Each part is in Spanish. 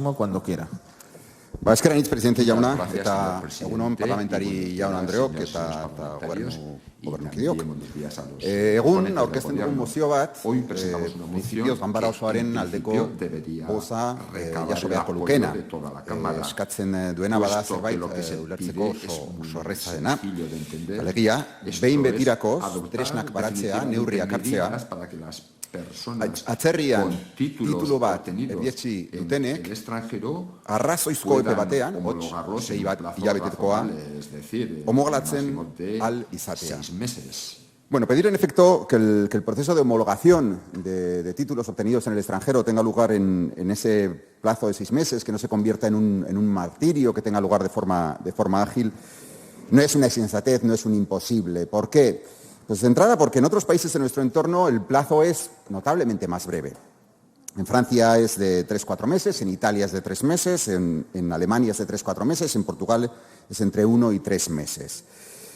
Cuando quiera. Eskeran hitz, presidente jauna, Gracias, eta señor presidente, egunon parlamentari jaun Andreok eta gobernukideok. Egun aurkezten dugun mozio bat, principios ganbara osoaren aldeko boza jaso beharko lukena. Eskatzen duena bada zerbait ulertzeko oso erreza dena. Alegia, behin betirako tresnak baratzea, neurriak hartzea, atzerrian titulu bat erdietsi dutenek, arrazoizko epe batean, sei bat hilabetekoa, homologatzen al izatea. Bueno, pedir en efecto que el proceso de homologación de títulos obtenidos en el extranjero tenga lugar en ese plazo de 6 meses, que no se convierta en un martirio, que tenga lugar de forma ágil, no es una insensatez, no es un imposible. ¿Por qué? Pues de entrada porque en otros países de nuestro entorno el plazo es notablemente más breve. En Francia es de 3-4 meses, en Italia es de 3 meses, en Alemania es de 3-4 meses, en Portugal es entre 1 y 3 meses.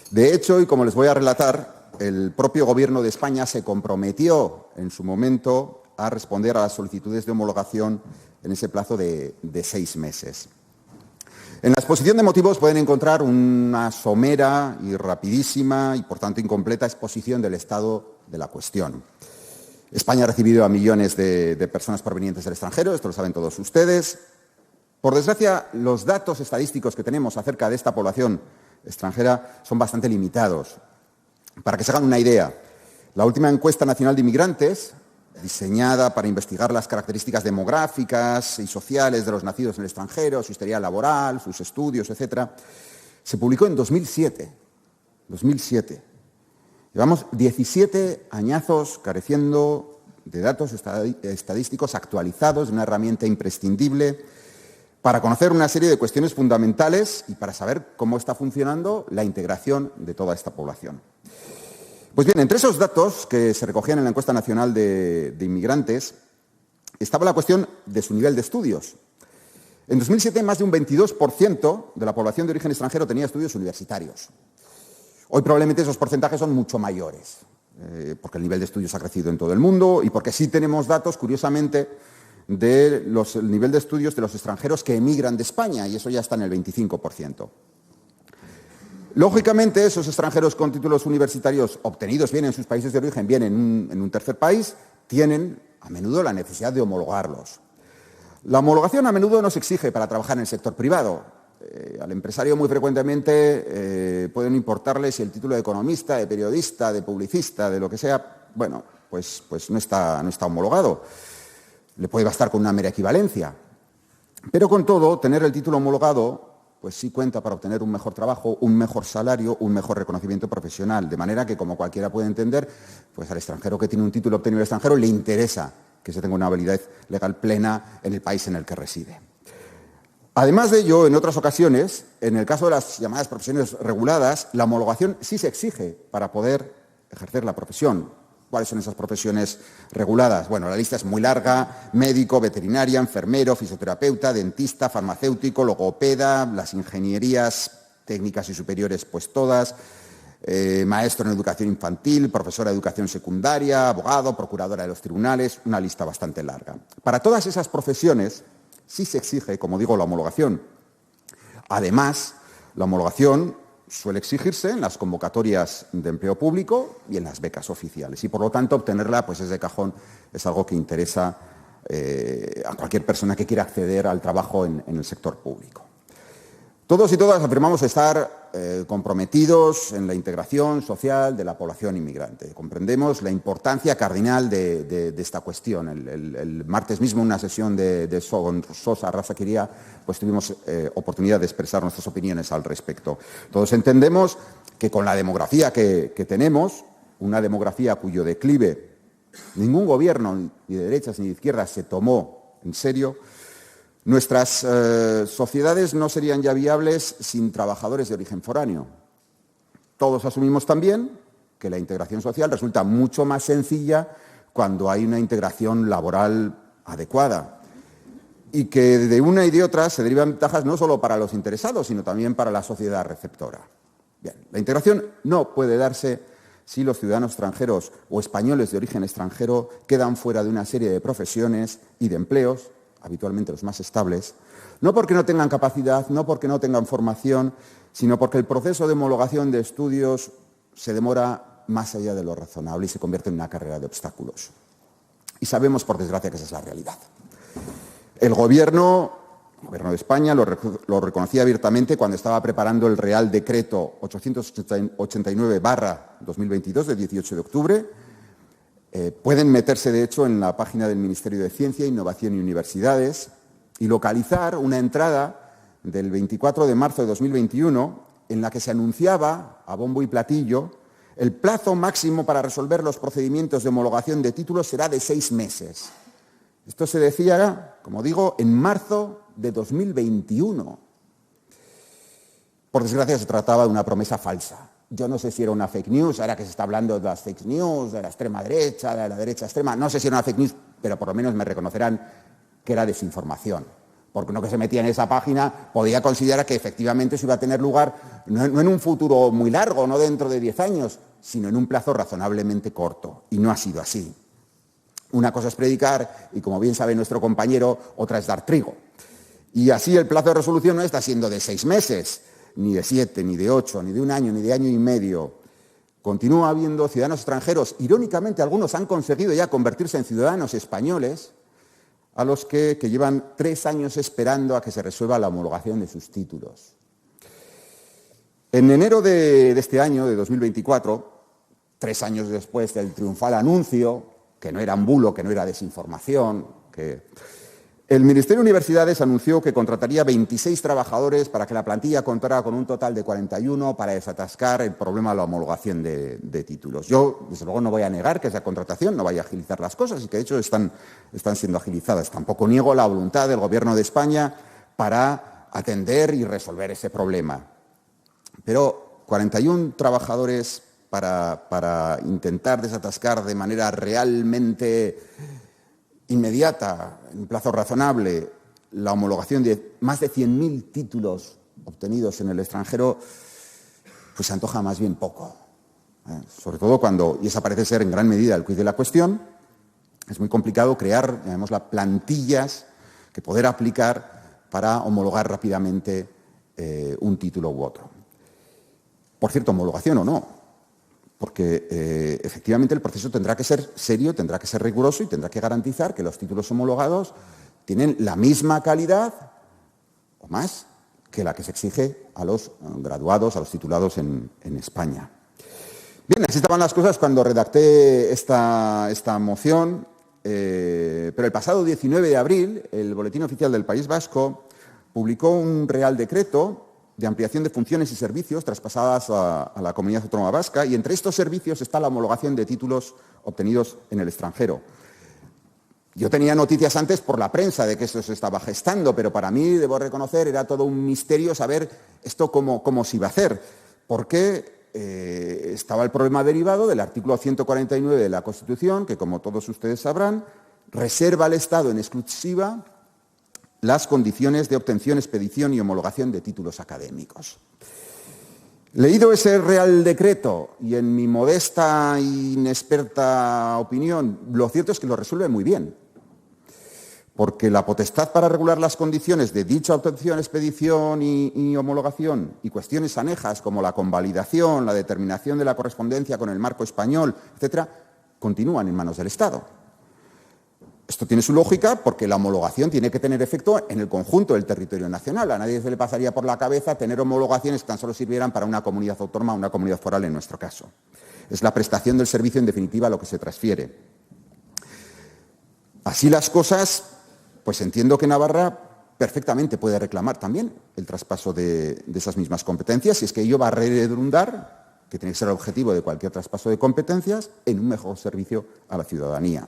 De hecho, y como les voy a relatar, el propio Gobierno de España se comprometió en su momento a responder a las solicitudes de homologación en ese plazo de 6 meses. En la exposición de motivos pueden encontrar una somera y rapidísima y, por tanto, incompleta exposición del estado de la cuestión. España ha recibido a millones de personas provenientes del extranjero, esto lo saben todos ustedes. Por desgracia, los datos estadísticos que tenemos acerca de esta población extranjera son bastante limitados. Para que se hagan una idea, la última encuesta nacional de inmigrantes, diseñada para investigar las características demográficas y sociales de los nacidos en el extranjero, su historia laboral, sus estudios, etc., se publicó en 2007. Llevamos 17 añazos careciendo de datos estadísticos actualizados, de una herramienta imprescindible para conocer una serie de cuestiones fundamentales y para saber cómo está funcionando la integración de toda esta población. Pues bien, entre esos datos que se recogían en la encuesta nacional de inmigrantes estaba la cuestión de su nivel de estudios. En 2007, más de un 22% de la población de origen extranjero tenía estudios universitarios. Hoy probablemente esos porcentajes son mucho mayores, porque el nivel de estudios ha crecido en todo el mundo y porque sí tenemos datos, curiosamente, del nivel de estudios de los extranjeros que emigran de España, y eso ya está en el 25%. Lógicamente, esos extranjeros con títulos universitarios obtenidos bien en sus países de origen, bien en un tercer país, tienen a menudo la necesidad de homologarlos. La homologación a menudo no se exige para trabajar en el sector privado. Al empresario muy frecuentemente pueden importarle si el título de economista, de periodista, de publicista, de lo que sea, bueno, pues no está homologado. Le puede bastar con una mera equivalencia. Pero con todo, tener el título homologado pues sí cuenta para obtener un mejor trabajo, un mejor salario, un mejor reconocimiento profesional. De manera que, como cualquiera puede entender, pues al extranjero que tiene un título obtenido en el extranjero le interesa que se tenga una validez legal plena en el país en el que reside. Además de ello, en otras ocasiones, en el caso de las llamadas profesiones reguladas, la homologación sí se exige para poder ejercer la profesión. ¿Cuáles son esas profesiones reguladas? Bueno, la lista es muy larga: médico, veterinaria, enfermero, fisioterapeuta, dentista, farmacéutico, logopeda, las ingenierías técnicas y superiores, pues todas, maestro en educación infantil, profesora de educación secundaria, abogado, procuradora de los tribunales, una lista bastante larga. Para todas esas profesiones sí se exige, como digo, la homologación. Además, la homologación suele exigirse en las convocatorias de empleo público y en las becas oficiales. Y, por lo tanto, obtenerla pues, es de cajón, es algo que interesa a cualquier persona que quiera acceder al trabajo en el sector público. Todos y todas afirmamos estar comprometidos en la integración social de la población inmigrante. Comprendemos la importancia cardinal de esta cuestión. El martes mismo, en una sesión de Sosa Arrasaquiria, pues tuvimos oportunidad de expresar nuestras opiniones al respecto. Todos entendemos que con la demografía que tenemos, una demografía cuyo declive ningún gobierno, ni de derechas ni de izquierdas, se tomó en serio, nuestras sociedades no serían ya viables sin trabajadores de origen foráneo. Todos asumimos también que la integración social resulta mucho más sencilla cuando hay una integración laboral adecuada y que de una y de otra se derivan ventajas no solo para los interesados, sino también para la sociedad receptora. Bien, la integración no puede darse si los ciudadanos extranjeros o españoles de origen extranjero quedan fuera de una serie de profesiones y de empleos habitualmente los más estables, no porque no tengan capacidad, no porque no tengan formación, sino porque el proceso de homologación de estudios se demora más allá de lo razonable y se convierte en una carrera de obstáculos. Y sabemos, por desgracia, que esa es la realidad. El Gobierno de España lo reconocía abiertamente cuando estaba preparando el Real Decreto 889/2022 de 18 de octubre. Pueden meterse, de hecho, en la página del Ministerio de Ciencia, Innovación y Universidades y localizar una entrada del 24 de marzo de 2021 en la que se anunciaba, a bombo y platillo, el plazo máximo para resolver los procedimientos de homologación de títulos será de 6 meses. Esto se decía, como digo, en marzo de 2021. Por desgracia, se trataba de una promesa falsa. Yo no sé si era una fake news, ahora que se está hablando de las fake news, de la extrema derecha, de la derecha extrema, no sé si era una fake news, pero por lo menos me reconocerán que era desinformación. Porque uno que se metía en esa página podía considerar que efectivamente eso iba a tener lugar no en un futuro muy largo, no dentro de 10 años, sino en un plazo razonablemente corto. Y no ha sido así. Una cosa es predicar y, como bien sabe nuestro compañero, otra es dar trigo. Y así el plazo de resolución no está siendo de 6 meses, ni de 7, ni de 8, ni de 1 año, ni de año y medio. Continúa habiendo ciudadanos extranjeros. Irónicamente, algunos han conseguido ya convertirse en ciudadanos españoles, a los que llevan 3 años esperando a que se resuelva la homologación de sus títulos. En enero de este año, de 2024, 3 años después del triunfal anuncio, que no era un bulo, que no era desinformación, que el Ministerio de Universidades anunció que contrataría 26 trabajadores para que la plantilla contara con un total de 41 para desatascar el problema de la homologación de títulos. Yo, desde luego, no voy a negar que esa contratación no vaya a agilizar las cosas y que, de hecho, están siendo agilizadas. Tampoco niego la voluntad del Gobierno de España para atender y resolver ese problema. Pero 41 trabajadores para intentar desatascar de manera realmente inmediata, en un plazo razonable, la homologación de más de 100.000 títulos obtenidos en el extranjero, pues se antoja más bien poco. Sobre todo cuando, y esa parece ser en gran medida el quid de la cuestión, es muy complicado crear, llamémosla, plantillas que poder aplicar para homologar rápidamente un título u otro. Por cierto, homologación o no, porque efectivamente el proceso tendrá que ser serio, tendrá que ser riguroso y tendrá que garantizar que los títulos homologados tienen la misma calidad o más que la que se exige a los graduados, a los titulados en España. Bien, así estaban las cosas cuando redacté esta moción, pero el pasado 19 de abril el Boletín Oficial del País Vasco publicó un Real Decreto de ampliación de funciones y servicios traspasadas a la Comunidad Autónoma Vasca, y entre estos servicios está la homologación de títulos obtenidos en el extranjero. Yo tenía noticias antes por la prensa de que esto se estaba gestando, pero para mí, debo reconocer, era todo un misterio saber esto cómo se iba a hacer, porque estaba el problema derivado del artículo 149 de la Constitución, que, como todos ustedes sabrán, reserva al Estado en exclusiva las condiciones de obtención, expedición y homologación de títulos académicos. Leído ese Real Decreto, y en mi modesta e inexperta opinión, lo cierto es que lo resuelve muy bien, porque la potestad para regular las condiciones de dicha obtención, expedición y homologación y cuestiones anejas como la convalidación, la determinación de la correspondencia con el marco español, etcétera, continúan en manos del Estado. Esto tiene su lógica porque la homologación tiene que tener efecto en el conjunto del territorio nacional. A nadie se le pasaría por la cabeza tener homologaciones que tan solo sirvieran para una comunidad autónoma o una comunidad foral en nuestro caso. Es la prestación del servicio, en definitiva, lo que se transfiere. Así las cosas, pues entiendo que Navarra perfectamente puede reclamar también el traspaso de esas mismas competencias, si es que ello va a redundar, que tiene que ser el objetivo de cualquier traspaso de competencias, en un mejor servicio a la ciudadanía.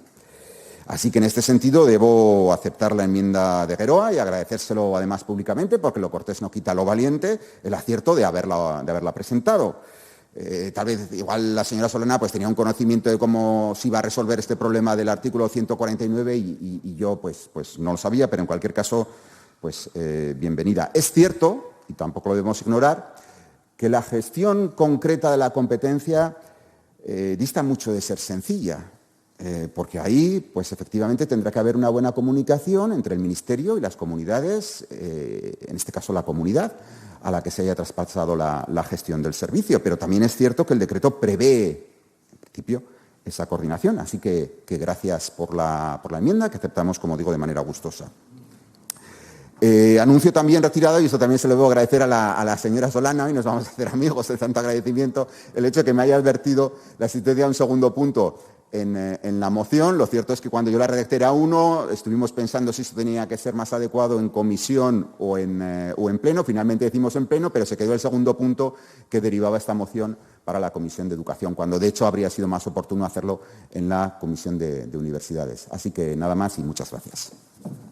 Así que en este sentido debo aceptar la enmienda de Geroa y agradecérselo además públicamente, porque lo cortés no quita lo valiente, el acierto de haberla presentado. Tal vez igual la señora Solana pues tenía un conocimiento de cómo se iba a resolver este problema del artículo 149 y yo pues no lo sabía, pero en cualquier caso pues bienvenida. Es cierto, y tampoco lo debemos ignorar, que la gestión concreta de la competencia dista mucho de ser sencilla. porque ahí, pues efectivamente, tendrá que haber una buena comunicación entre el Ministerio y las comunidades, en este caso la comunidad a la que se haya traspasado la gestión del servicio. Pero también es cierto que el decreto prevé, en principio, esa coordinación. Así que gracias por la enmienda, que aceptamos, como digo, de manera gustosa. Anuncio también retirado, y esto también se lo debo agradecer a la señora Solana, y nos vamos a hacer amigos de tanto agradecimiento, el hecho de que me haya advertido la existencia de un segundo punto en la moción. Lo cierto es que cuando yo la redacté era uno, estuvimos pensando si eso tenía que ser más adecuado en comisión o en pleno. Finalmente decimos en pleno, pero se quedó el segundo punto que derivaba esta moción para la Comisión de Educación, cuando de hecho habría sido más oportuno hacerlo en la Comisión de Universidades. Así que nada más y muchas gracias.